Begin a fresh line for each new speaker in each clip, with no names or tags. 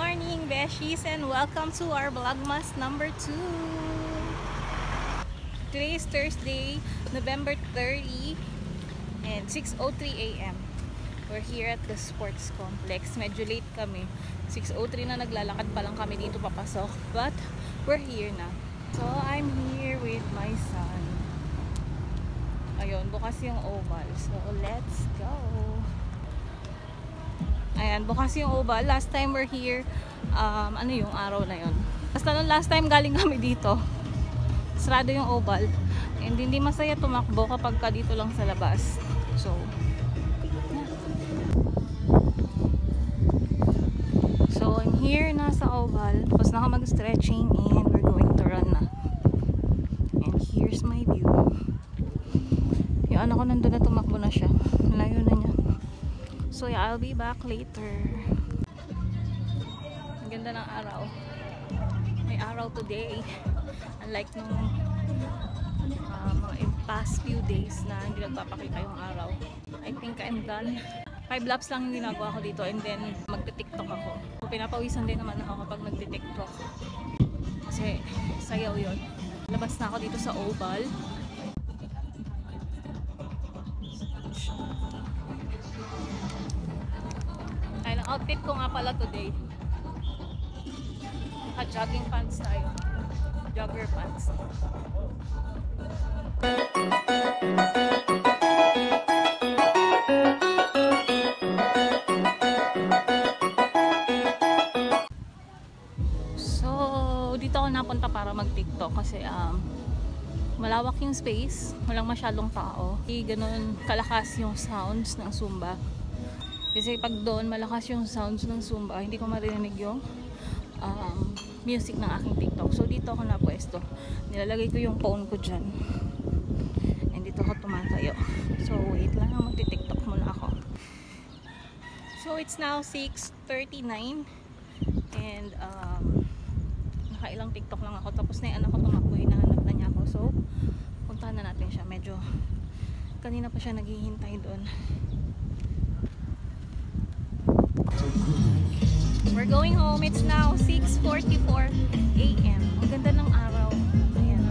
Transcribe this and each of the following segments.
morning, Beshies, and welcome to our Vlogmas number 2. Today is Thursday, November 30 and 6:03 a.m. We're here at the sports complex. Medyo late kami. 6:03 na, naglalakad pa lang kami dito papasok. But we're here na. So I'm here with my son. Ayun, bukas yung oval. So let's go. Ayan, bukas yung oval. Last time we're here, ano yung araw na yun? Basta nung last time galing kami dito, sarado yung oval. And hindi masaya tumakbo kapag ka dito lang sa labas. So, I'm here na sa oval. Tapos na ako mag-stretching and we're going to run na. And here's my view. Yung anak ko nandun na, tumakbo na siya. Layo na niya. So yeah, I'll be back later. Ang ganda ng araw. May araw today. Unlike nung mga past few days na hindi nagpapakita yung araw. I think I'm done. 5 laps lang yung ginagawa ko dito and then magti-tiktok ako. So, pinapawisan din naman ako kapag nagti-tiktok. Kasi sayaw yun. Labas na ako dito sa oval. Ay, ang outfit ko nga pala today. Naka-jogging pants tayo. Jogger pants. Dito ako napunta para mag-tiktok kasi malawak yung space, walang masyadong tao, hindi ganun kalakas yung sounds ng Zumba. Kasi pag doon malakas yung sounds ng Zumba, hindi ko marinig yung music ng aking TikTok. So dito ako napwesto, nilalagay ko yung phone ko dyan and dito ako tumatayo. So wait lang, magti-tiktok muna ako. So it's now 6:39 and nakailang TikTok lang ako, tapos na yung anak ko tumakbo, hinahanap na niya ako. So puntahan na natin siya. Medyo kanina pa siya naghihintay doon. We're going home. It's now 6:44 a.m. Ang ganda ng araw. Ayan.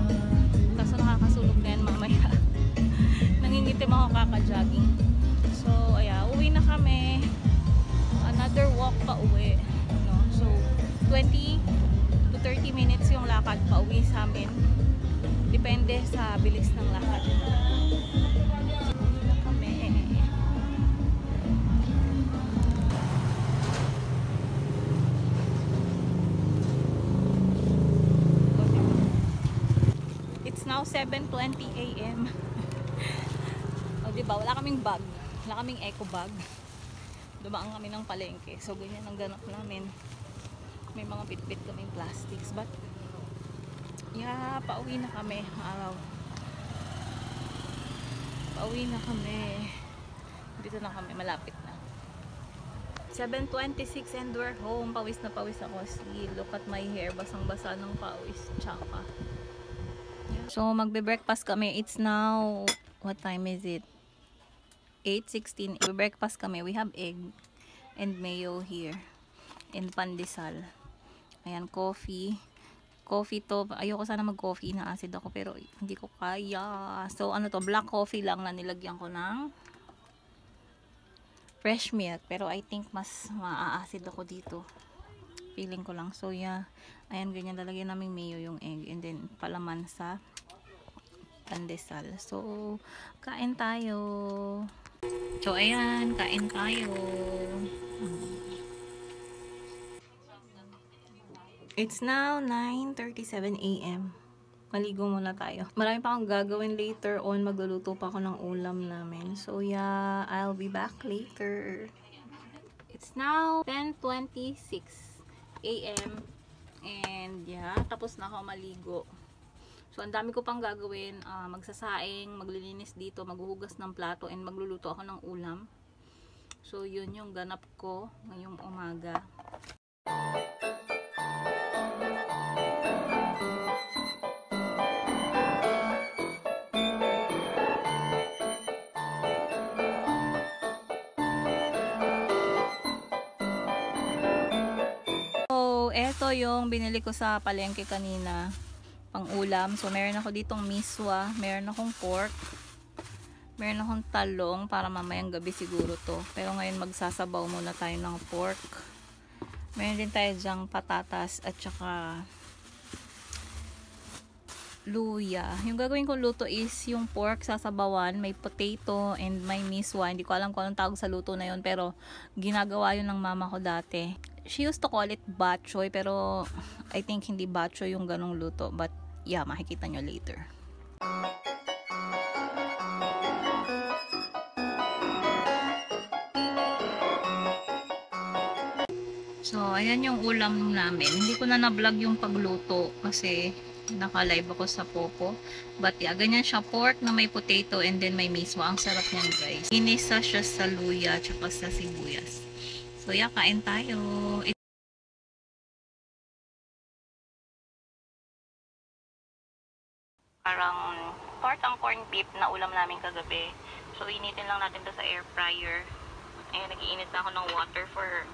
Kaso nakakasulog na yan mamaya. Nangingitim ako kaka-jogging. So ayan, uwi na kami. Another walk pa uwi, no? So 20 to 30 minutes yung lakad pa uwi sa amin. Depende sa bilis ng lakad. Uwi na kami. It's now 7:20 a.m. O diba, wala kaming bag. Wala kaming eco bag. Dumaan kami ng palengke. So ganyan ang ganap namin. May mga bit-bit kaming plastics, but yeah, pauwi na kami araw. Pauwi na kami. Dito na kami, malapit na. 7:26 and we're home. Pawis na pawis ako. See, look at my hair, basang-basa ng pawis. Tsaka. Yeah. So magbe-breakfast kami. It's now, what time is it? 8:16. Breakfast kami. We have egg and mayo here and pandesal. Ayan, coffee. Coffee to. Ayoko sana mag-coffee, na acid ako pero hindi ko kaya. So ano to, black coffee lang na nilagyan ko ng fresh milk. Pero I think mas maa-acid ako dito. Feeling ko lang. So yeah, ayan, ganyan lalagyan namin mayo yung egg and then palaman sa pandesal. So kain tayo. So ayan, kain tayo. It's now 9:37 a.m. Maligo muna tayo. Marami pa akong gagawin later on. Magluluto pa ako ng ulam namin. So yeah, I'll be back later. It's now 10:26 a.m. And yeah, tapos na ako maligo. So ang dami ko pang gagawin. Magsasaing, maglilinis dito, maghuhugas ng plato, and magluluto ako ng ulam. So yun yung ganap ko ngayong umaga. ito yung binili ko sa palengke kanina. Pang ulam. So, meron ako ditong miswa. Meron akong pork. Meron akong talong para mamayang gabi siguro to. Pero ngayon magsasabaw muna tayo ng pork. Meron din tayo dyang patatas at saka luya. Yung gagawin kong luto is yung pork sasabawan, may potato and may miswa. Hindi ko alam kung anong tawag sa luto na yun, pero ginagawa yun ng mama ko dati. She used to call it bok choy, pero I think hindi bok choy yung ganong luto. But yeah, makikita nyo later. So, ayan yung ulam namin. Hindi ko na na-vlog yung pagluto kasi naka-live ako sa Popo. But yeah, ganyan siya. Pork na may potato and then may miswa. Ang sarap niyan, guys. Inisa siya sa luya tsaka sa sibuyas. So yeah, kain tayo. Parang tortang corned beef na ulam namin kagabi. So initin lang natin to sa air fryer. Ayan, nag-iinit na ako ng water for